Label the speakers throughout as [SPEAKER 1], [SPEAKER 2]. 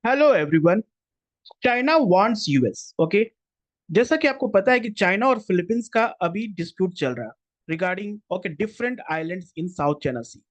[SPEAKER 1] Hello everyone. China wants US. Okay, जैसा कि आपको पता है कि चाइना और फिलीपींस का अभी डिस्प्यूट चल रहा है रिगार्डिंग डिफरेंट आइलैंड्स इन साउथ चाइना सी।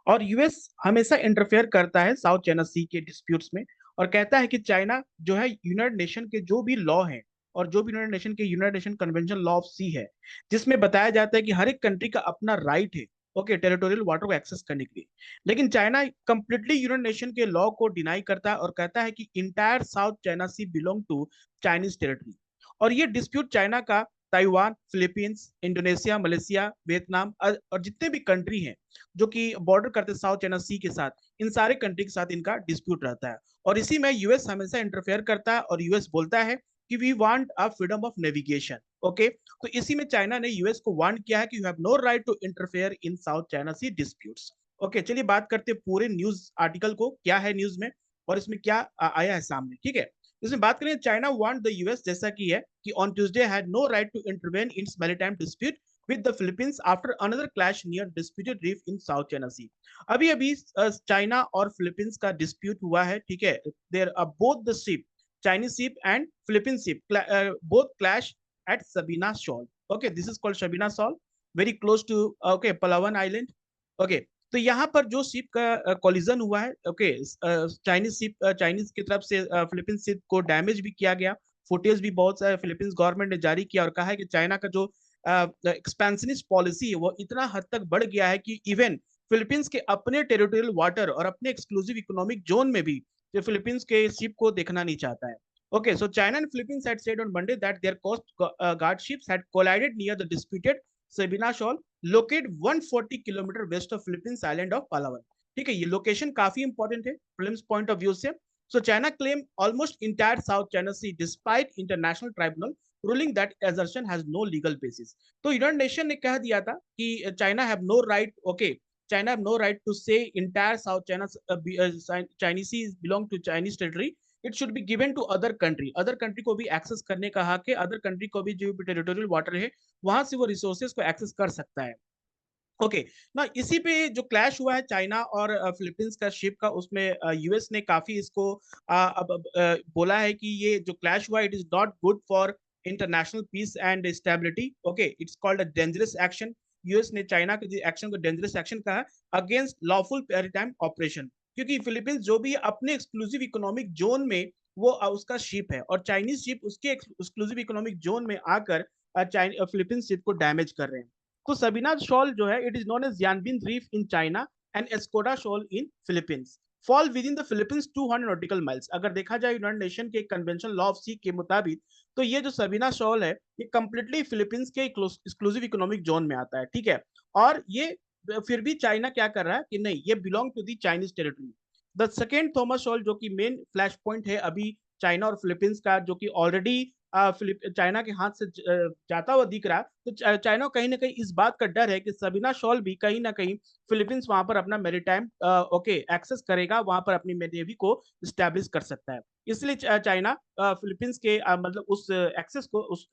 [SPEAKER 1] और यूएस हमेशा इंटरफेयर करता है साउथ चाइना सी के डिस्प्यूट्स में और कहता है कि चाइना जो है यूनाइटेड नेशन के जो भी लॉ हैं और जो भी United Nation convention law of sea है, जिसमें बताया जाता है कि हर एक कंट्री का अपना राइट है टेरिटोरियल वाटर को एक्सेस करने के लिए। लेकिन चाइना कंप्लीटली यूनाइटेड नेशन के लॉ को डिनाई करता है और कहता है कि entire south China sea belong to Chinese territory. और ये डिस्प्यूट चाइना का Taiwan, Philippines, Indonesia, Malaysia, Vietnam और जितने भी कंट्री हैं जो कि बॉर्डर करते हैं साउथ चाइना सी के साथ, इन सारे कंट्री के साथ इनका डिस्प्यूट रहता है। और इसी में यूएस हमेशा इंटरफेयर करता है और यूएस बोलता है कि we want a freedom of navigation. Okay, तो इसी में चाइना ने यूएस को वार्न किया है कि you have no right to interfere in south China sea disputes. Okay, चलिए बात करते हैं पूरे न्यूज आर्टिकल को, क्या है न्यूज में और इसमें क्या आया है सामने। ठीक है, इसमें बात करें चाइना वांट द यूएस, जैसा कि है कि on Tuesday had no right to intervene in maritime dispute with the Philippines after another clash near disputed reef in south China Sea. अभी अभी चाइना और फिलीपींस का डिस्प्यूट हुआ है। ठीक है, there are both the ship, Chinese ship and Philippine ship both clash at Sabina Shoal. Okay, this is called Sabina Shoal, very close to Palawan island. Okay, तो यहाँ पर जो शिप का कोलिजन हुआ है, चाइनीज शिप, चाइनीज की तरफ से फिलीपींस शिप को डैमेज भी किया गया। फुटेज भी बहुत सारे फिलीपींस गवर्नमेंट ने जारी किया और कहा है कि चाइना का जो एक्सपेंशनिस्ट पॉलिसी है वो इतना हद तक बढ़ गया है कि इवन फिलीपींस के अपने टेरिटोरियल वाटर और अपने एक्सक्लूसिव इकोनॉमिक जोन में भी जो फिलीपींस के शिप को देखना नहीं चाहता है। Okay, so China and Philippines had said on Monday that their coast guard ships had collided near the disputed Sabina Shoal, located 140 kilometre west of Philippines island of Palawan. ठीक है, ये location काफी important है films point of view से। So China claim almost entire south China Sea despite international tribunal ruling that assertion has no legal basis। तो United Nation ने कह दिया था कि China have no right, China have no right to say entire south China Chinese belong to Chinese territory. It should be given to other country, other country को भी access करने का हक है, अदर कंट्री को भी जो भी टेरिटोरियल वाटर है वहां से वो रिसोर्सेज को एक्सेस कर सकता है। ओके, ना इसी पे जो क्लैश हुआ है चाइना और फिलीपींस का शिप का, उसमें यूएस ने काफी इसको बोला है कि ये जो क्लैश हुआ it is not good for international peace and stability. Okay, it's called a dangerous action. US ने चाइना के एक्शन को डेंजरस एक्शन कहा अगेंस्ट लॉफुल मैरीटाइम ऑपरेशन, क्योंकि फिलीपींस जो भी अपने एक्सक्लूसिव इकोनॉमिक जोन में वो उसका शिप है और चाइनीज शिप उसके एक्सक्लूसिव इकोनॉमिक जोन में आकर फिलीपींस शिप को डैमेज कर रहे हैं। तो सबीना शॉल जो है it is known as Yanbin reef in China and Escoda Shoal in Philippines fall within the Philippines 200 nautical miles. अगर देखा जाए यूनाइटेड नेशन के कन्वेंशन लॉ ऑफ सी के मुताबिक, तो ये जो सबीना शॉल है ये कंप्लीटली फिलीपींस के एक्सक्लूसिव इकोनॉमिक जोन में आता है। ठीक है, और ये फिर भी चाइना क्या कर रहा है कि नहीं, ये belong to the Chinese territory. The second Thomas shoal जो कि मेन फ्लैश पॉइंट है अभी चाइना और फिलीपींस का, जो कि ऑलरेडी चाइना के हाथ से जाता हुआ दिख रहा है, तो चाइना को कहीं ना कहीं इस बात का डर है कि सबीना शॉल भी कहीं ना कहीं फिलीपींस वहां पर अपना मेरीटाइम एक्सेस करेगा, वहां पर अपनी नेवी को स्टैब्लिश कर सकता है। इसलिए चाइना फिलीपींस के मतलब उस एक्सेस को उस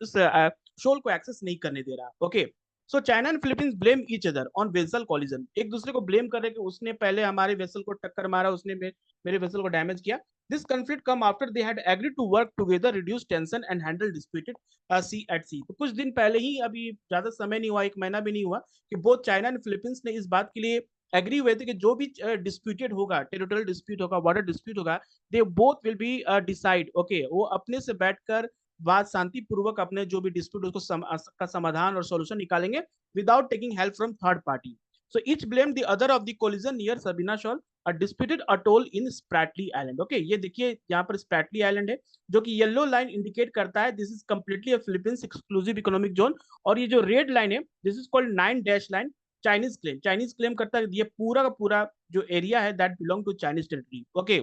[SPEAKER 1] शोल को एक्सेस नहीं करने दे रहा। Okay, so China and Philippines blame each other on vessel collision, एक दूसरे को ब्लेम कर रहे हैं कि उसने पहले हमारे वेसल को टक्कर मारा, उसने मेरे वेसल को डैमेज किया। This conflict come after they had agreed to work together, reduce tension and handle disputed sea at sea। तो कुछ दिन पहले ही, अभी ज्यादा समय नहीं हुआ, एक महीना भी नहीं हुआ, कि बोथ चाइना एंड फिलीपींस ने इस बात के लिए एग्री हुए थे कि जो भी डिस्प्यूटेड होगा, टेरिटोरियल डिस्प्यूट होगा, वाटर डिस्प्यूट होगा, they both will be decide. Okay, वो अपने से बैठकर बात शांतिपूर्वक अपने जो भी डिस्प्यूट उसको का समाधान और सॉल्यूशन निकालेंगे without taking help from third party. So each blamed the other of the collision near Sabina Shoal, a disputed atoll in Spratly Island। Okay, ये देखिए यहाँ पर स्प्रैटली आइलैंड है जो कि येलो लाइन इंडिकेट करता है this is completely a Philippines exclusive economic zone. और ये जो रेड लाइन है this is called 9 dash line. Chinese claim करता है ये पूरा का पूरा जो एरिया है that belong to Chinese territory. Okay,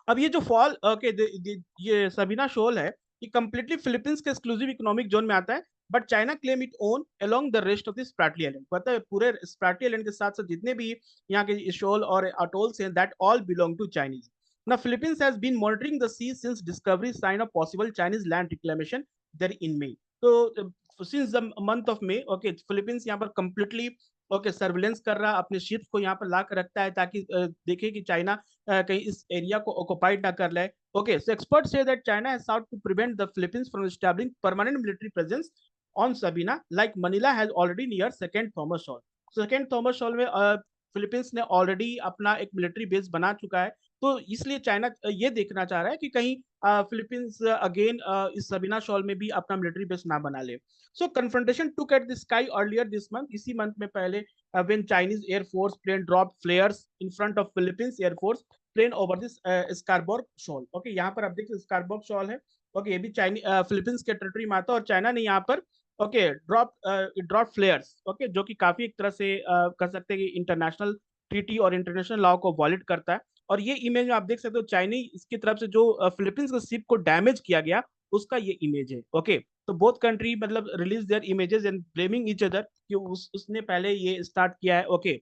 [SPEAKER 1] अब ये जो फॉल ये सबीना शोल है ये कंप्लीटली फिलीपींस के एक्सक्लूसिव इकोनॉमिक जोन में आता है, but China claim it own along the rest of the Spratly island. पता है पूरे स्प्रैटली आइलैंड के साथ साथ जितने भी यहाँ के शोल और अटोल्स हैं that all belong to Chinese. Now, Philippines has been monitoring the sea since discovery sign of possible Chinese land reclamation there in May। तो since the month of May, okay, Philippines यहाँ पर completely okay surveillance कर रहा, अपने ships को यहाँ पर ला कर रखता है ताकि देखे कि चाइना कहीं इस एरिया को ऑक्युपाइड ना कर ले। Okay so expert say that China has sought to prevent the Philippines from establishing permanent military presence on Sabina like Manila has already near second Thomas Shoal। Second Thomas shawl में Philippines ने already अपना एक military base बना चुका है, तो इसलिए China ये देखना चाह रहा है कि कहीं फिलीपींस अगेन इस सबीना शॉल में भी अपना मिलिट्री बेस ना बना ले। So confrontation took at the sky earlier this month, इसी मंथ में पहले when Chinese air force plane drop flares in front of Philippines air force plane over this Scarborough Shoal. Okay यहाँ पर आप देखिए स्कारबोर्ग शॉल है। ओके ये भी चाइनी फिलीपींस के टेरिटरी में आता है और चाइना ने यहाँ पर ओके ड्रॉप फ्लेयर्स ओके जो कि काफी एक तरह से कर सकते हैं कि इंटरनेशनल ट्रीटी और इंटरनेशनल लॉ को वॉलेट करता है। और ये इमेज में आप देख सकते हो चाइनीज की तरफ से जो फिलीपींस के शिप को डैमेज किया गया उसका ये इमेज है। ओके तो बोथ कंट्री मतलब release there images and blaming each other कि उसने पहले ये स्टार्ट किया है। ओके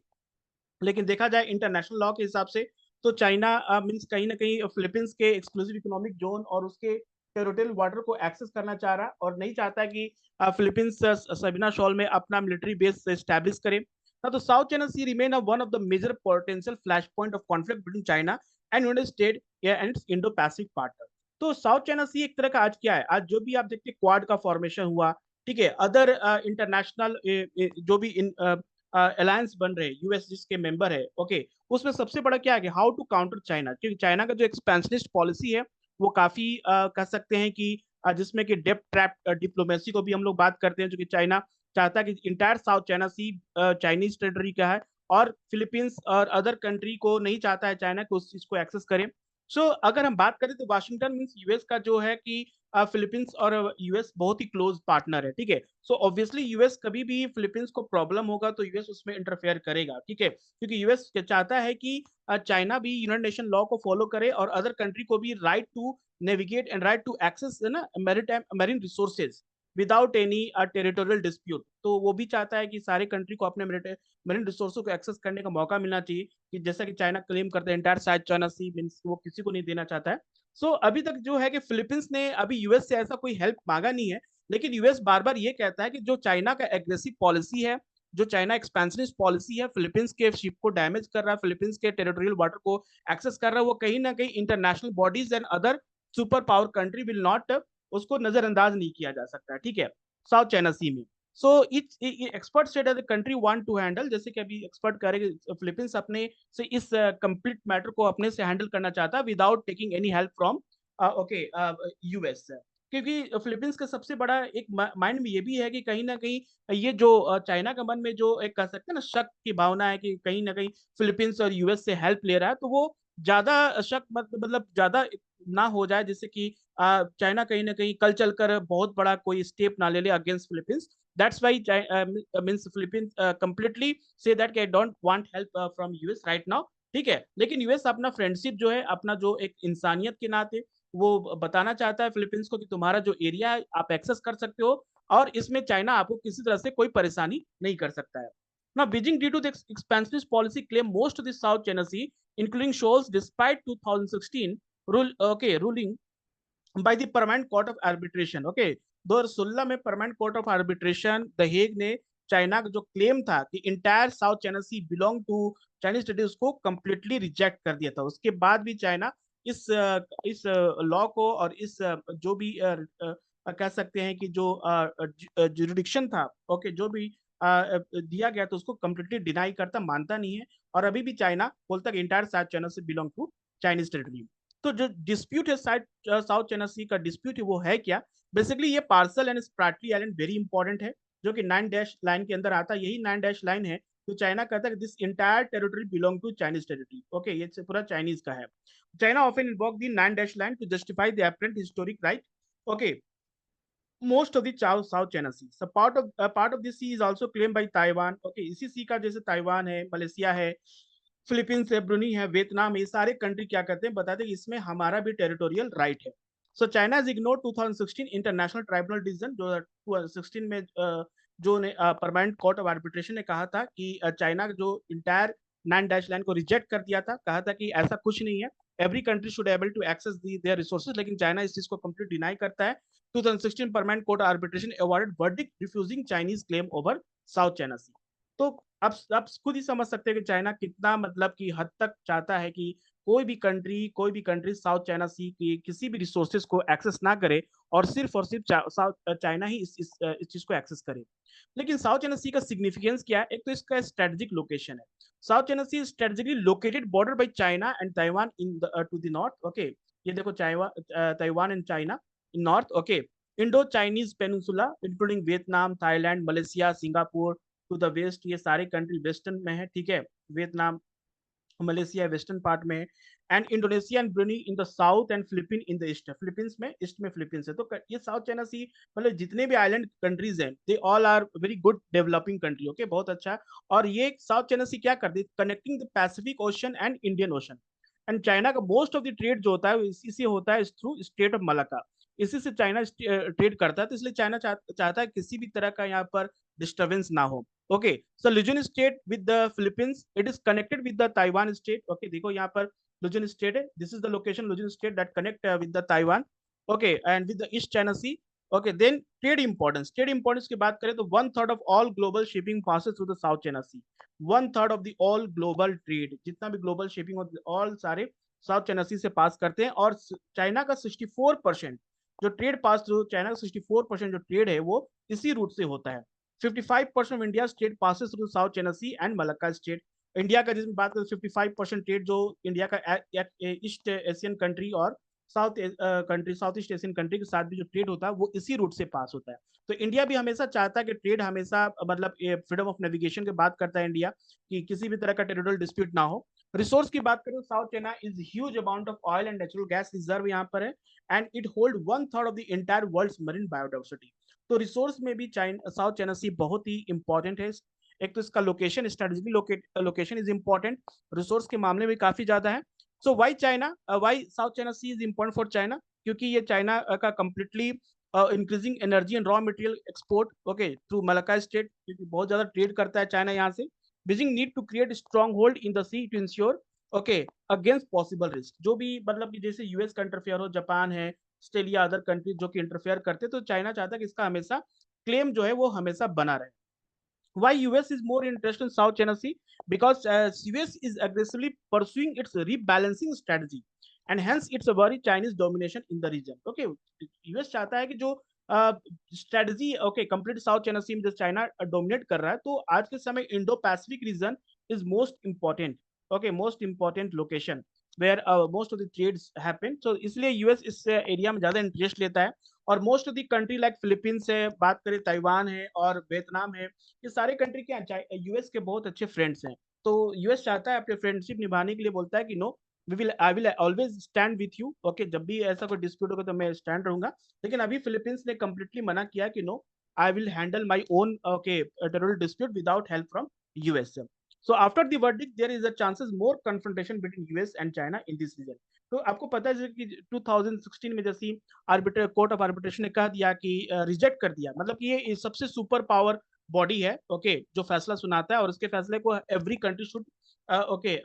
[SPEAKER 1] लेकिन देखा जाए इंटरनेशनल लॉ के हिसाब से तो चाइना मीन्स कहीं ना कहीं फिलीपींस के एक्सक्लूसिव इकोनॉमिक जोन और उसके टेरिटोरियल वाटर को एक्सेस करना चाह रहा है और नहीं चाहता कि फिलीपींस सबीना शॉल में अपना मिलिट्री बेस एस्टैब्लिश करे ना। तो south China sea remain one of the major potential flash point of conflict between China and United State and its Indo Pacific partner. तो साउथ चाइना सी एक तरह का आज क्या है, आज जो भी आप देखते क्वाड का फॉर्मेशन हुआ, ठीक है, अदर इंटरनेशनल जो भी अलायंस बन रहे यूएस जिसके मेंबर है। ओके उसमें सबसे बड़ा क्या है कि हाउ टू काउंटर चाइना, क्योंकि चाइना का जो एक्सपेंशनिस्ट पॉलिसी है वो काफी कह सकते हैं कि जिसमें कि डेप्थ ट्रैप डिप्लोमेसी को भी हम लोग बात करते हैं, जो कि चाइना चाहता है कि इंटायर साउथ चाइना सी चाइनीज टेरिटरी का है और फिलीपींस और अदर कंट्री को नहीं चाहता है चाइना को उस चीज को एक्सेस करे। अगर हम बात करें तो वाशिंगटन मीन्स यूएस का जो है कि फिलीपींस और यूएस बहुत ही क्लोज पार्टनर है, ठीक है। ऑब्वियसली यूएस कभी भी फिलीपींस को प्रॉब्लम होगा तो यूएस उसमें इंटरफेयर करेगा, ठीक है, क्योंकि यूएस चाहता है कि चाइना भी यूनाइटेड नेशन लॉ को फॉलो करे और अदर कंट्री को भी right to navigate and right to access ना maritime marine resources without any territorial dispute. तो वो भी चाहता है कि सारे कंट्री को अपने मरीन रिसोर्सों को एक्सेस करने का मौका मिलना चाहिए, कि जैसा कि चाइना क्लेम करता है एंटायर साउथ चाइना सी मींस वो किसी को नहीं देना चाहता है। अभी तक जो है कि फिलीपींस ने अभी यूएस से ऐसा कोई हेल्प मांगा नहीं है, लेकिन यूएस बार बार ये कहता है कि जो चाइना का एग्रेसिव पॉलिसी है, जो चाइना एक्सपेंशनिस्ट पॉलिसी है, फिलीपींस के शिप को डैमेज कर रहा है, फिलीपींस के टेरिटोरियल वाटर को एक्सेस कर रहा है, वो कहीं ना कहीं international bodies and other super power country will not उसको नजरअंदाज नहीं किया जा सकता, ठीक है, साउथ चाइना सी में। It's expert state as a country want to handle, जैसे कि अभी एक्सपर्ट कह रहे हैं फिलीपींस अपने से इस कंप्लीट मैटर को अपने से हैंडल करना चाहता है without taking any help from okay US. क्योंकि फिलीपींस का सबसे बड़ा एक माइंड में ये भी है कि कहीं ना कहीं ये जो चाइना का मन में जो एक कह सकते हैं ना शक की भावना है कि कहीं ना कहीं फिलीपींस और यूएस से हेल्प ले रहा है, तो वो ज्यादा शक मतलब ज्यादा ना हो जाए, जिससे कि चाइना कहीं ना कहीं कल चलकर बहुत बड़ा कोई स्टेप ना ले ले against Philippines. That's why means Philippines completely say that I don't want help from US right now, ठीक है। लेकिन यूएस अपना फ्रेंडशिप जो है, अपना जो एक इंसानियत के नाते वो बताना चाहता है फिलीपींस को कि तुम्हारा जो एरिया है आप एक्सेस कर सकते हो और इसमें चाइना आपको किसी तरह से कोई परेशानी नहीं कर सकता है। Now, Beijing, due to the expansionist policy, claim most of the South China Sea, including shoals, despite 2016 ruling by the Permanent Court of Arbitration. Okay, 2016 में permanent court of arbitration the Hague ने China का जो claim था कि entire south China sea belong to Chinese state उसको completely reject कर दिया था। उसके बाद भी चाइना इस लॉ को और इस जो भी कह सकते हैं कि जो जुरिडिक्शन था, ओके, जो भी दिया गया था उसको कंप्लीटली डिनाई करता, मानता नहीं है। और अभी भी चाइना बोलता है इंटायर साउथ चाइना से बिलोंग टू चाइनीज टेरिटरी। तो जो डिस्प्यूट है साउथ चाइना सी का डिस्प्यूट है वो है क्या, बेसिकली ये parcel and Spratly island very important है, जो कि 9 डैश लाइन के अंदर आता है। यही 9 डैश लाइन है तो चाइना कहता है कि this entire territory belong to Chinese territory. Okay ये पूरा चाइनीज का है। China often invoke the 9 dash line to justify the apparent historic right. Okay most of the South China Sea. So part of this sea is also claimed by Taiwan. Okay, इसी सी का जैसे Taiwan है, Malaysia है, Philippines है, ब्रुनी है, Vietnam, ये सारे country क्या करते हैं बताते हैं कि इसमें हमारा भी टेरिटोरियल राइट है। China has ignored 2016 international tribunal decision, जो 2016 में जो ने परमानेंट कोर्ट ऑफ आर्बिट्रेशन ने कहा था कि चाइना जो इंटायर 9 डैश लाइन को रिजेक्ट कर दिया था, कहा था कि ऐसा कुछ नहीं है, every country should able to access their resources, लेकिन चाइना इस चीज को कंप्लीट डिनाई करता है। 2016 permanent court arbitration awarded verdict refusing Chinese claim over South China Sea. तो आप खुद ही समझ सकते हैं कि चाइना कितना मतलब कि हद तक चाहता है कि कोई भी कंट्री साउथ चाइना सी की किसी भी रिसोर्सेज को एक्सेस ना करे और सिर्फ साउथ चाइना ही इस चीज को एक्सेस करे। लेकिन साउथ चाइना सी का सिग्निफिकेंस क्या है? एक तो इसका स्ट्रेटेजिक लोकेशन है। South China sea strategically located border by China and Taiwan in to the north. Okay, ये देखो Taiwan and China in north. Okay, Indo Chinese peninsula including Vietnam, Thailand, Malaysia, Singapore to the west, ये सारे country western में है। ठीक है, Vietnam, Malaysia western part में है, and Indonesia and ब्रुनी in the south and Philippine in the east. Philippines में Philippines है। तो ये साउथ चाइना सी मतलब जितने भी आइलैंड कंट्रीज हैं they all are very good developing country. Okay, बहुत अच्छा है। और ये साउथ चाइना सी क्या करती है? Connecting the Pacific ocean and Indian ocean. And China का मोस्ट ऑफ द ट्रेड जो होता है इसी से होता है, थ्रू स्टेट ऑफ मलाका। इसी से चाइना ट्रेड करता है। तो इसलिए चाइना चाहता है किसी भी तरह का यहाँ पर डिस्टर्बेंस ना हो। Okay, so Luzon state with the Philippines, it is connected with the Taiwan state. Okay, देखो यहाँ पर लुजन स्टेट है, this is the location Luzon state that connect with the Taiwan. Okay, and with the east China sea. Okay, then trade importance की बात करें तो 1/3 of all global shipping passes through the south China sea. 1/3 of the all global trade, जितना भी global shipping all सारे south China सी से पास करते हैं। और चाइना का 64% जो ट्रेड पास थ्रू, चाइना का 64% जो ट्रेड है वो इसी रूट से होता है। 55% of India state passes through south China sea and Malacca state. India का जिसमें बात करें 55% ट्रेड जो इंडिया का ईस्ट एशियन कंट्री और साउथ ईस्ट एशियन कंट्री के साथ भी जो ट्रेड होता है वो इसी रूट से पास होता है। तो इंडिया भी हमेशा चाहता है कि ट्रेड हमेशा मतलब फ्रीडम ऑफ नेविगेशन की बात करता है इंडिया, कि किसी भी तरह का टेरिटोरियल डिस्प्यूट ना हो। रिसोर्स की बात करें तो south China is huge amount of oil and natural gas reserve यहाँ पर है, and it hold 1/3 of the entire world's marine biodiversity. तो रिसोर्स में भी साउथ चाइना सी बहुत ही इंपॉर्टेंट है। एक तो इसका location, strategic location is important, resource के मामले में काफी ज्यादा है। So why South China Sea is important for China? क्योंकि ये चाइना का completely increasing energy and raw material export, okay, through Malacca strait, क्योंकि बहुत ज्यादा ट्रेड करता है चाइना यहाँ से। Beijing need to create strong hold in the sea to ensure, okay, against possible risk. जो भी मतलब कि जैसे यूएस का इंटरफेयर हो, जापान है, ऑस्ट्रेलिया, अदर कंट्रीज जो कि इंटरफेयर करते, तो चाइना चाहता है कि इसका हमेशा क्लेम जो है वो हमेशा बना रहे। Why US is more interested in South China Sea? Because US is aggressively pursuing its rebalancing strategy, and hence it's a very Chinese domination in the region. Okay, US चाहता है कि जो strategy, okay, complete South China सी में जो China dominate कर रहा है, तो आज के समय Indo Pacific region is most important. Okay, most important location where most of the trades happen. So इसलिए यूएस इस एरिया में ज्यादा इंटरेस्ट लेता है। और most of the country like Philippines है, बात करें ताइवान है और वियतनाम है, ये सारे कंट्री के यूएस के बहुत अच्छे फ्रेंड्स हैं। तो यूएस चाहता है अपने फ्रेंडशिप निभाने के लिए, बोलता है कि no, I will always stand with you. Okay, जब भी ऐसा कोई डिस्प्यूट होगा तो मैं स्टैंड रहूंगा। लेकिन अभी फिलीपींस ने कंप्लीटली मना किया कि no, I will handle my own, okay, territorial dispute without help from US. So after the verdict there is a chances more confrontation between US and China in this region. तो आपको पता है कि 2016 में जैसी आर्बिट्रे कोर्ट ऑफ आर्बिट्रेशन ने कह दिया कि रिजेक्ट कर दिया, मतलब कि ये सबसे सुपर पावर बॉडी है, ओके, जो फैसला सुनाता है और उसके फैसले को every country should, okay,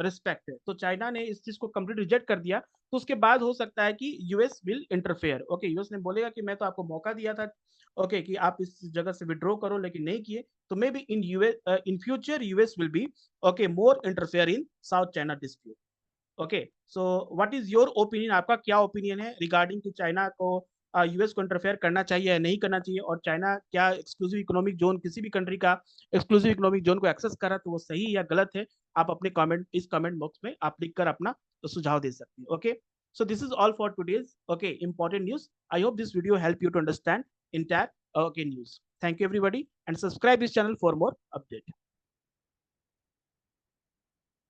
[SPEAKER 1] respect है। तो चाइना ने इस चीज को कंप्लीट रिजेक्ट कर दिया। तो उसके बाद हो सकता है कि US will interfere. Okay, US ने बोलेगा कि मैं तो आपको मौका दिया था, ओके, कि आप इस जगह से विड्रॉ करो, लेकिन नहीं किए। तो may be in future US will be, okay, more interfere in south China dispute. Okay, so what is your opinion? आपका क्या ओपिनियन है रिगार्डिंग कि चाइना को यूएस को इंटरफेयर करना चाहिए या नहीं करना चाहिए? और चाइना क्या एक्सक्लूसिव इकोनॉमिक जोन, किसी भी कंट्री का एक्सक्लूसिव इकोनॉमिक जोन को एक्सेस करा, तो वो सही या गलत है? आप अपने कमेंट, इस कमेंट बॉक्स में आप लिखकर अपना सुझाव दे सकते हैं। Okay, so this is all for today's, okay, important news. I hope this video help you to understand entire, okay, news. Thank you everybody, and subscribe this channel for more update.